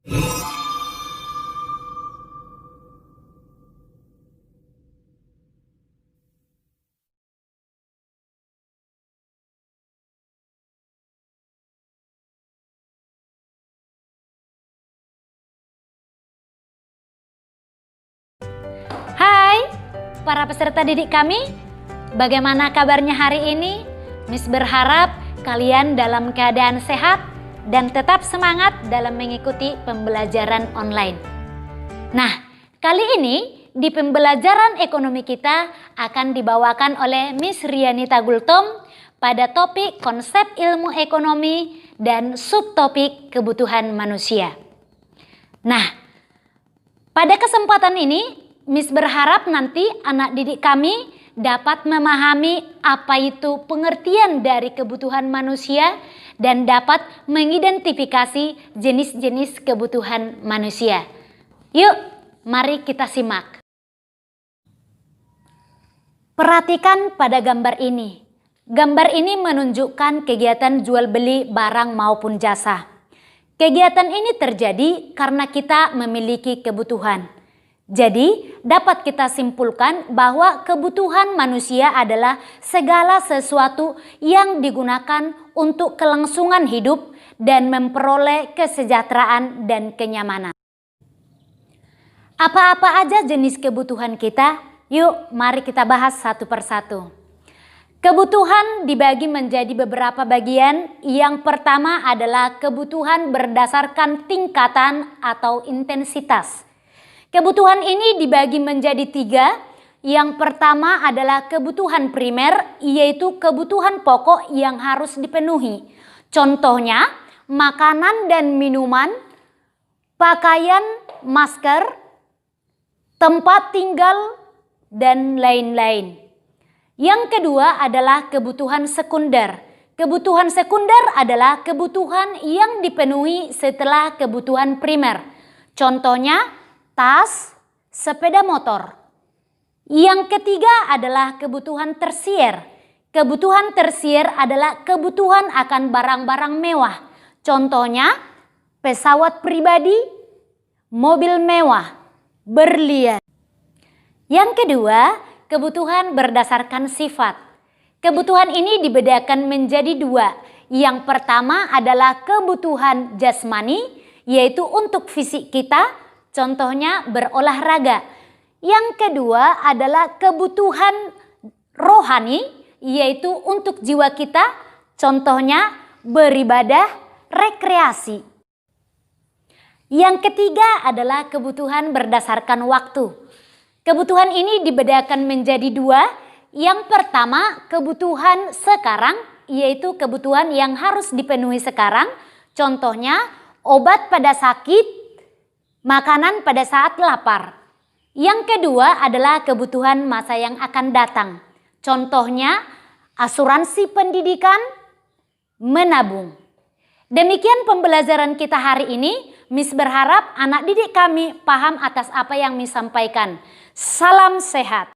Hai para peserta didik kami, bagaimana kabarnya hari ini? Miss berharap kalian dalam keadaan sehat dan tetap semangat dalam mengikuti pembelajaran online. Nah, kali ini di pembelajaran ekonomi kita akan dibawakan oleh Miss Rianita Gultom pada topik konsep ilmu ekonomi dan subtopik kebutuhan manusia. Nah, pada kesempatan ini Miss berharap nanti anak didik kami dapat memahami apa itu pengertian dari kebutuhan manusia dan dapat mengidentifikasi jenis-jenis kebutuhan manusia. Yuk, mari kita simak. Perhatikan pada gambar ini. Gambar ini menunjukkan kegiatan jual beli barang maupun jasa. Kegiatan ini terjadi karena kita memiliki kebutuhan. Jadi, dapat kita simpulkan bahwa kebutuhan manusia adalah segala sesuatu yang digunakan untuk kelangsungan hidup dan memperoleh kesejahteraan dan kenyamanan. Apa-apa aja jenis kebutuhan kita? Yuk, mari kita bahas satu persatu. Kebutuhan dibagi menjadi beberapa bagian. Yang pertama adalah kebutuhan berdasarkan tingkatan atau intensitas. Kebutuhan ini dibagi menjadi 3. Yang pertama adalah kebutuhan primer, yaitu kebutuhan pokok yang harus dipenuhi. Contohnya, makanan dan minuman, pakaian, masker, tempat tinggal, dan lain-lain. Yang kedua adalah kebutuhan sekunder. Kebutuhan sekunder adalah kebutuhan yang dipenuhi setelah kebutuhan primer. Contohnya, tas, sepeda motor. Yang ketiga adalah kebutuhan tersier. Kebutuhan tersier adalah kebutuhan akan barang-barang mewah. Contohnya, pesawat pribadi, mobil mewah, berlian. Yang kedua, kebutuhan berdasarkan sifat. Kebutuhan ini dibedakan menjadi 2. Yang pertama adalah kebutuhan jasmani, yaitu untuk fisik kita. Contohnya berolahraga. Yang kedua adalah kebutuhan rohani, yaitu untuk jiwa kita. Contohnya beribadah, rekreasi. Yang ketiga adalah kebutuhan berdasarkan waktu. Kebutuhan ini dibedakan menjadi 2. Yang pertama kebutuhan sekarang, yaitu kebutuhan yang harus dipenuhi sekarang. Contohnya obat pada sakit, makanan pada saat lapar. Yang kedua adalah kebutuhan masa yang akan datang. Contohnya asuransi pendidikan, menabung. Demikian pembelajaran kita hari ini. Miss berharap anak didik kami paham atas apa yang Miss sampaikan. Salam sehat.